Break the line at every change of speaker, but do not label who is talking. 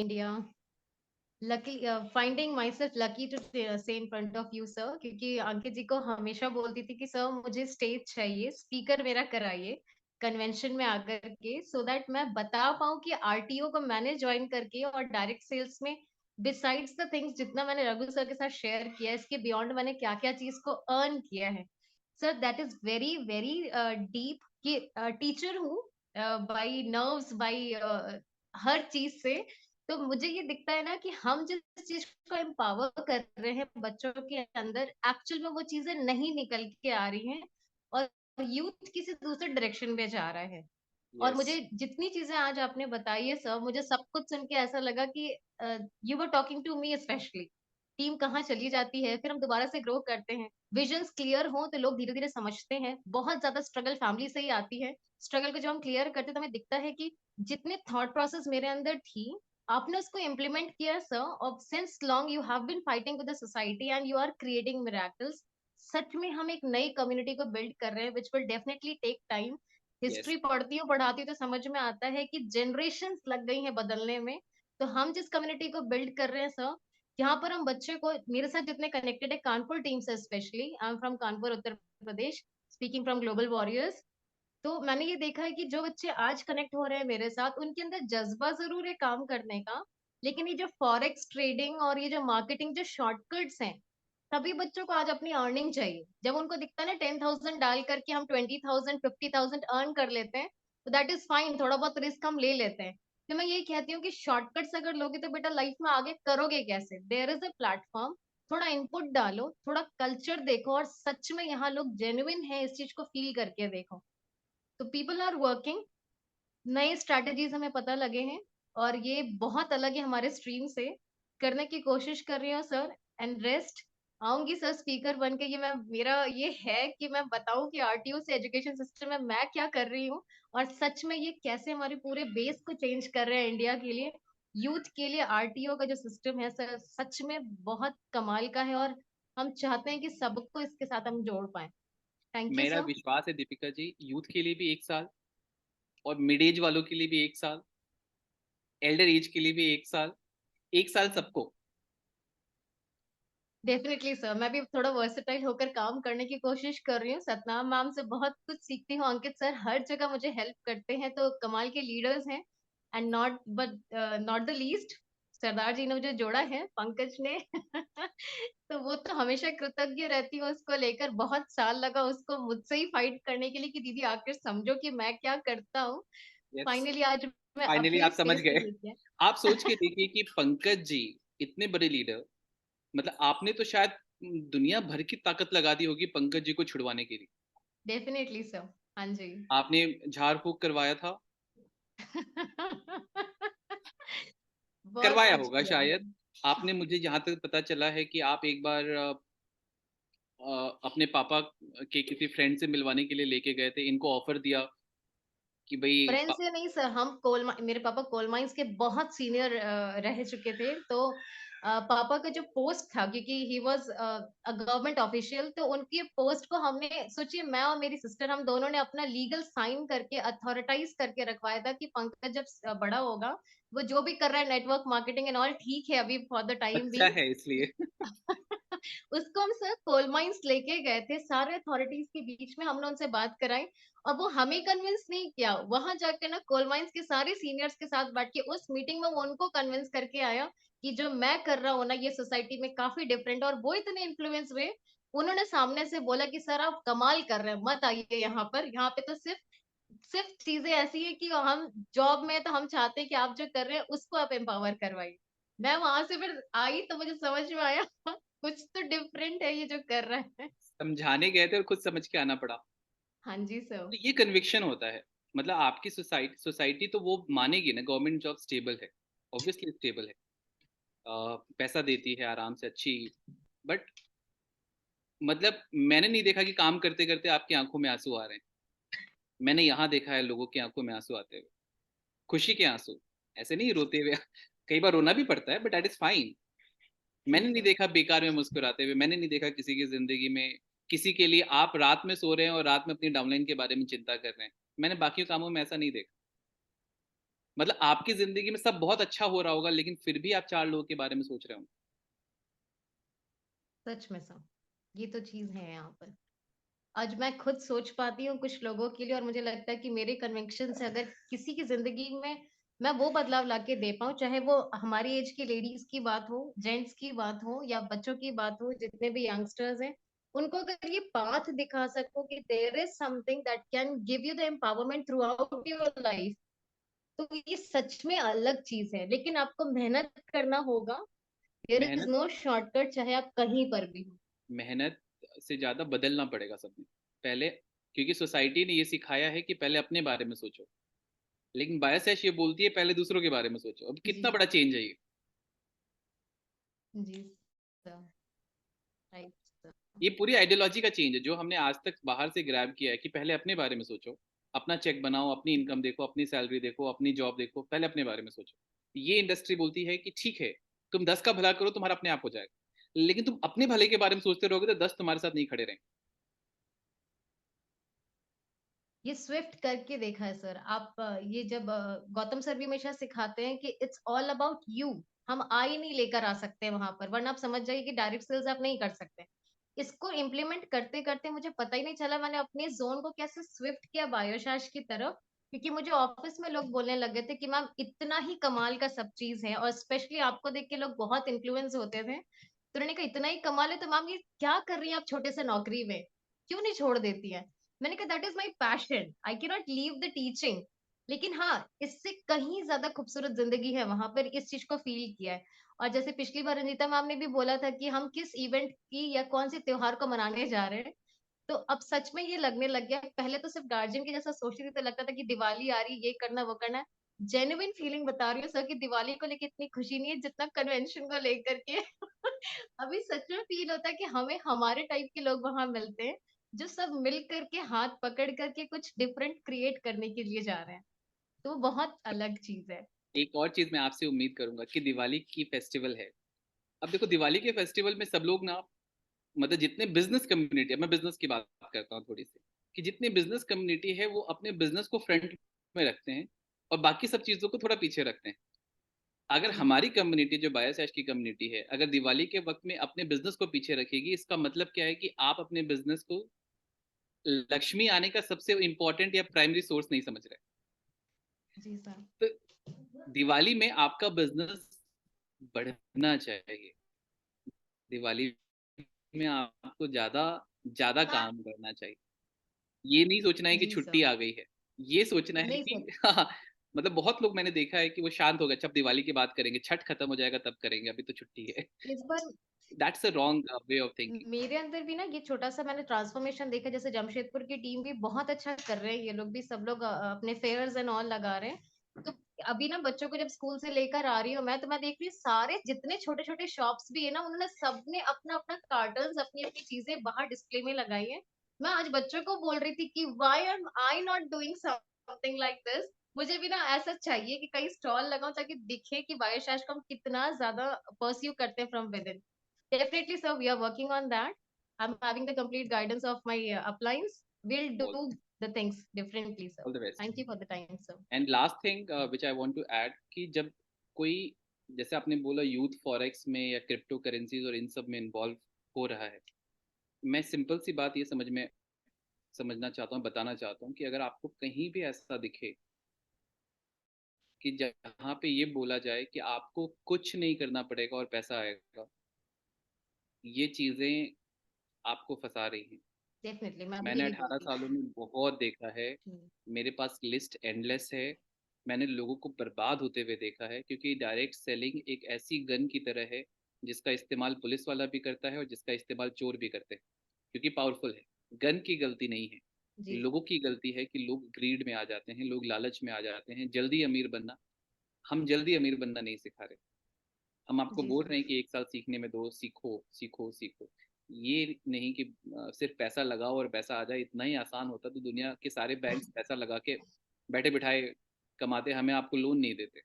India. Luckily, finding myself lucky to say in front of you, sir, क्योंकि अंकित जी को हमेशा बोलती थी कि सर मुझे स्टेज चाहिए, स्पीकर मेरा कराइए कन्वेंशन में आकर के, सो दैट मैं बता पाऊँ कि आरटीओ को मैंने ज्वाइन करके और डायरेक्ट सेल्स में बिसाइड्स द थिंग्स जितना मैंने रघु सर के साथ शेयर किया है, इसके बियॉन्ड मैंने क्या क्या चीज को अर्न किया है। Sir that is very very deep कि टीचर हूँ बाई नर्व्स बाई हर चीज से। तो मुझे ये दिखता है ना कि हम जिस चीज को एम्पावर कर रहे हैं बच्चों के अंदर, एक्चुअल में वो चीजें नहीं निकल के आ रही हैं और यूथ किसी दूसरे डायरेक्शन में जा रहा है। और
यस।
मुझे जितनी चीजें आज आपने बताई है सर, मुझे सब कुछ सुन के ऐसा लगा कि you were talking to me specially. Team कहाँ चली जाती है, फिर हम दोबारा से ग्रो करते हैं, विजन्स क्लियर हो तो लोग धीरे धीरे समझते हैं। बहुत ज्यादा स्ट्रगल फैमिली से ही आती है, स्ट्रगल को जब हम क्लियर करते हैं तो हमें दिखता है कि जितने थॉट प्रोसेस मेरे अंदर थी आपने उसको इम्प्लीमेंट किया सर, और since long you have been fighting with the society and you are creating miracles. सच में हम एक नई कम्युनिटी को बिल्ड कर रहे हैं which will definitely take time.
Yes.
History पढ़ती हूँ पढ़ाती हूँ तो समझ में आता है कि जनरेशन लग गई हैं बदलने में। तो हम जिस कम्युनिटी को बिल्ड कर रहे हैं सर, यहाँ पर हम बच्चे को, मेरे साथ जितने कनेक्टेड है कानपुर टीम से specially, I am from Kanpur Uttar Pradesh, speaking from global warriors. तो मैंने ये देखा है कि जो बच्चे आज कनेक्ट हो रहे हैं मेरे साथ, उनके अंदर जज्बा जरूर है काम करने का, लेकिन ये जो फॉरेक्स ट्रेडिंग और ये जो मार्केटिंग जो शॉर्टकट्स हैं, सभी बच्चों को आज अपनी अर्निंग चाहिए। जब उनको दिखता है ना 10,000 डाल करके हम 20,000 50,000 अर्न कर लेते हैं, तो दैट इज फाइन, थोड़ा बहुत रिस्क हम ले लेते हैं। तो मैं यही कहती हूँ कि शॉर्टकट्स अगर लोगे तो बेटा लाइफ में आगे करोगे कैसे? देयर इज अ प्लेटफॉर्म, थोड़ा इनपुट डालो, थोड़ा कल्चर देखो, और सच में यहाँ लोग जेन्युइन है इस चीज को फील करके देखो। तो पीपल आर वर्किंग, नए स्ट्रैटेजीज हमें पता लगे हैं, और ये बहुत अलग है हमारे स्ट्रीम से। करने की कोशिश कर रही हूँ सर, एंड रेस्ट आऊंगी सर स्पीकर बन के। ये मैं, मेरा ये है कि मैं बताऊं कि आरटीओ से एजुकेशन सिस्टम में मैं क्या कर रही हूँ, और सच में ये कैसे हमारे पूरे बेस को चेंज कर रहे हैं इंडिया के लिए, यूथ के लिए। आरटीओ का जो सिस्टम है सर सच में बहुत कमाल का है, और हम चाहते हैं कि सबको इसके साथ हम जोड़ पाए। थैंक यू
मेरा
सर।
विश्वास है दीपिका जी, यूथ के लिए भी 1 साल, और मिड एज वालों के लिए भी 1 साल, एल्डर एज के लिए भी 1 साल, 1 साल सबको।
डेफिनेटली सर, मैं भी थोड़ा वर्सेटाइल होकर काम करने की कोशिश कर रही हूँ। सतनाम मैम से बहुत कुछ सीखती हूँ, अंकित सर हर जगह मुझे हेल्प करते हैं, तो कमाल के लीडर्स हैं। एंड नॉट द लीस्ट, सरदार जी ने मुझे जोड़ा है, पंकज ने तो वो तो हमेशा कृतज्ञ रहती हूँ उसको लेकर। बहुत साल लगा उसको मुझसे ही फाइट करने के लिए कि दीदी आखिर समझो कि मैं क्या करता हूँ।
यस।
फाइनली आज मैं
फाइनली
अपने
आप समझ
स्पेस पे
गए।
लेके आए।
आप सोच के देखिए कि पंकज जी इतने बड़े लीडर, मतलब आपने तो शायद दुनिया भर की ताकत लगा दी होगी पंकज जी को छुड़वाने के लिए।
Definitely sir. हाँ जी।
आपने झाड़ फूक करवाया था,
बहुत
करवाया
कुछ
होगा
किया है।
शायद। आपने, मुझे जहां तक पता चला है कि आप एक बार अपने पापा के किसी फ्रेंड से मिलवाने के लिए लेके गए थे, इनको ऑफर दिया कि भाई
फ्रेंड्स से नहीं सर, हम मेरे पापा कोल माइंस के बहुत सीनियर रह चुके थे। तो पापा का जो पोस्ट था, क्योंकि he was a government official, तो उनकी पोस्ट को हमने, सोचिए मैं और मेरी सिस्टर हम दोनों ने अपना लीगल साइन करके अथॉरिटाइज करके रखवाया था कि पंकज जब बड़ा होगा, वो जो भी कर रहा है नेटवर्क मार्केटिंग एंड ऑल ठीक है अभी फॉर द टाइम
अच्छा
बीइंग।
है इसलिए।
उसको हम सर कोल माइंस लेके गए थे, सारे अथॉरिटीज के बीच में हमने उनसे बात कराई, और वो हमें कन्विंस नहीं किया, वहां जाके ना कोल माइंस के सारे सीनियर्स के साथ बैठ के उस मीटिंग में वो उनको कन्विंस करके आया कि जो मैं कर रहा हूँ ना ये सोसाइटी में काफी डिफरेंट। और वो इतने इन्फ्लुएंस हुए, उन्होंने सामने से बोला कि सर आप कमाल कर रहे हैं, मत आइए यहाँ पर, यहाँ पे तो सिर्फ सिर्फ चीजें ऐसी है कि हम जॉब में, तो हम चाहते हैं कि आप जो कर रहे हैं उसको आप एम्पावर करवाइए। मैं वहां से फिर आई तो मुझे समझ में आया कुछ तो डिफरेंट है ये जो कर रहा है।
समझाने गए थे और खुद समझ के आना पड़ा।
हाँ जी सर।
तो ये कन्विक्शन होता है। मतलब आपकी सोसाइटी सोसाइटी तो वो मानेगी ना, गवर्नमेंट जॉब स्टेबल है, ऑब्वियसली स्टेबल है, पैसा देती है आराम से अच्छी। बट मतलब मैंने नहीं देखा कि काम करते करते आपकी आंखों में आंसू आ रहे हैं। मैंने यहाँ देखा है लोगों की आंखों में आंसू आते हुए, खुशी के आंसू, ऐसे नहीं रोते हुए। कई बार रोना भी पड़ता है बट दैट इज फाइन।
जी
मैंने नहीं
सर।
देखा बेकार में मुस्कुराते हुए, मैंने नहीं देखा किसी की जिंदगी में, किसी के लिए आप रात में सो रहे हैं और रात में अपनी डाउनलाइन के बारे में चिंता कर रहे हैं। मैंने बाकी कामों में ऐसा नहीं देखा। मतलब आपकी जिंदगी में सब बहुत अच्छा हो रहा होगा, लेकिन फिर भी आप 4 लोगों के बारे में सोच रहे हो।
सच में सर, ये तो चीज है यहाँ पर। आज मैं खुद सोच पाती हूँ कुछ लोगों के लिए, और मुझे लगता है कि मेरे कन्विक्शन से अगर किसी की जिंदगी में मैं वो बदलाव लाके दे पाऊँ, चाहे वो हमारी एज की लेडीज की बात हो, जेंट्स की बात हो, या बच्चों की बात हो, जितने भी यंगस्टर्स हैं, उनको अगर ये पाथ दिखा सकूं कि there is something that can give you the empowerment throughout your life, तो ये सच में अलग चीज है। लेकिन आपको मेहनत करना होगा। देयर इज
मेहनत
नो शॉर्टकट, चाहे आप कहीं पर भी हो।
मेहनत से ज्यादा बदलना पड़ेगा सबने पहले, क्योंकि सोसाइटी ने ये सिखाया है कि पहले अपने बारे में सोचो, लेकिन बायसैश ये बोलती है पहले दूसरों के बारे में सोचो। अब
जी,
कितना बड़ा चेंज है ये।
जी सर, राइट सर।
ये पूरी आइडियोलॉजी का चेंज है जो हमने आज तक बाहर से ग्रैब किया है, कि पहले अपने बारे में सोचो, अपना चेक बनाओ, अपनी इनकम देखो, अपनी सैलरी देखो, अपनी जॉब देखो, पहले अपने बारे में सोचो। ये इंडस्ट्री बोलती है कि ठीक है, तुम 10 का भला करो, तुम्हारा अपने आप हो जाएगा, लेकिन तुम अपने भले के बारे में सोचते रहोगे तो 10 तुम्हारे साथ नहीं खड़े रहेंगे।
ये स्विफ्ट करके देखा है सर। आप ये जब गौतम सर भी हमेशा सिखाते हैं कि इट्स ऑल अबाउट यू। हम आई नहीं लेकर आ सकते वहां पर, वरना आप समझ जाइए कि डायरेक्ट सेल्स आप नहीं कर सकते। इसको इम्प्लीमेंट करते करते मुझे पता ही नहीं चला मैंने अपने जोन को कैसे स्विफ्ट किया बायोशास की तरफ। क्योंकि मुझे ऑफिस में लोग बोलने लगे थे कि मैम इतना ही कमाल का सब चीज है, और स्पेशली आपको देख के लोग बहुत इन्फ्लुएंस होते थे, तो उन्होंने कहा इतना ही कमाल है तो मैम ये क्या कर रही है आप छोटे से नौकरी में, क्यों नहीं छोड़ देती है। मैंने कहा that is my passion, I can not leave the teaching. लेकिन हाँ, इससे कहीं ज्यादा खूबसूरत जिंदगी है वहां पर, इस चीज को फील किया है। और जैसे पिछली बार रंजीता मैम ने भी बोला था कि हम किस इवेंट की या कौन से त्योहार को मनाने जा रहे हैं, तो अब सच में ये लगने लग गया। पहले तो सिर्फ गार्जियन के जैसा सोचती थी, तो लगता था कि दिवाली आ रही, ये करना वो करना है। जेन्युइन फीलिंग बता रही हूँ सर कि दिवाली को लेकर इतनी खुशी नहीं है जितना कन्वेंशन को लेकर के। अभी सच में फील होता है कि हमें हमारे टाइप के लोग वहां मिलते हैं, जो सब मिल करके हाथ पकड़ करके कुछ डिफरेंट क्रिएट करने के लिए जा रहे हैं। तो वो बहुत अलग चीज है।
एक और चीज मैं आपसे उम्मीद करूंगा कि दिवाली की फेस्टिवल है। अब देखो, दिवाली के फेस्टिवल में सब लोग ना, मतलब जितने बिजनेस कम्युनिटी है, मैं बिजनेस की बात करता हूँ थोड़ी सी, कि जितनी बिजनेस कम्युनिटी है वो अपने बिजनेस को फ्रंट में रखते हैं और बाकी सब चीजों को थोड़ा पीछे रखते हैं। अगर
जी,
हमारी कम्युनिटी जो बायोसैश की कम्युनिटी है, अगर दिवाली के वक्त में अपने बिजनेस को पीछे रखेगी, इसका मतलब क्या है कि आप अपने बिजनेस को लक्ष्मी आने का सबसे इंपॉर्टेंट या प्राइमरी सोर्स नहीं समझ रहे।
जी सर।
तो दिवाली में आपका बिजनेस बढ़ना चाहिए। दिवाली में आपको ज्यादा ज्यादा काम करना चाहिए। ये नहीं सोचना है कि
जी
छुट्टी
सर,
आ गई है, ये सोचना है
नहीं
कि
सर।
हाँ, मतलब बहुत लोग मैंने देखा है कि वो शांत हो गए, जब दिवाली की बात करेंगे, छठ खत्म हो जाएगा तब करेंगे, अभी तो छुट्टी है।
इस बार
that's a wrong way of thinking.
मेरे अंदर भी ना ये छोटा सा मैंने ट्रांसफॉर्मेशन देखा। जैसे जमशेदपुर की टीम भी बहुत अच्छा कर रहे हैं, ये लोग भी सब लोग अपने फेयर्स एंड ऑल लगा रहे हैं। तो अभी ना बच्चों को जब स्कूल से लेकर आ रही हूँ मैं, तो मैं देख रही हूँ सारे जितने छोटे छोटे शॉप्स भी है ना, उन्होंने सबने अपना अपना कार्टन अपनी अपनी चीजें बाहर डिस्प्ले में लगाई है। मैं आज बच्चों को बोल रही थी कि why am I not doing something like this. मुझे भी ना ऐसा चाहिए कि कहीं स्टॉल लगाऊं, ताकि दिखे कि बायोशास को हम कितना ज्यादा परस्यू करते हैं from with in. Definitely, sir. We are working on that. I'm having the complete guidance of my appliance. We'll
all
do the things differently, sir.
The best.
Thank you for the time, sir.
And last thing which I want to add, कि जब कोई, जैसे आपने बोला youth forex में या crypto currencies और इन सब में इन्वॉल्व हो रहा है, मैं सिंपल सी बात ये समझना चाहता हूँ, बताना चाहता हूँ कि अगर आपको कहीं भी ऐसा दिखे कि जहाँ पे ये बोला जाए कि आपको कुछ नहीं करना पड़ेगा और पैसा आएगा, ये चीज़ें आपको फंसा रही हैं।
Definitely, मैं भी
मैंने
यही
18
बोलती
सालों में बहुत देखा है,
हूँ।
मेरे पास लिस्ट एंडलेस है। मैंने लोगों को बर्बाद होते हुए देखा है, क्योंकि डायरेक्ट सेलिंग एक ऐसी गन की तरह है जिसका इस्तेमाल पुलिस वाला भी करता है और जिसका इस्तेमाल चोर भी करते हैं, क्योंकि पावरफुल है। गन की गलती नहीं है,
जी
लोगों की गलती है कि लोग ग्रीड में आ जाते हैं, लोग लालच में आ जाते हैं, जल्दी अमीर बनना। हम जल्दी अमीर बनना नहीं सिखा रहे, हम आपको
जी
बोल
सर।
रहे हैं कि 1 साल सीखने में दो, सीखो सीखो सीखो। ये नहीं कि सिर्फ पैसा लगाओ और पैसा आ जाए। इतना ही आसान होता तो दुनिया के सारे बैंक पैसा लगा के बैठे बिठाए कमाते, हमें आपको लोन नहीं देते।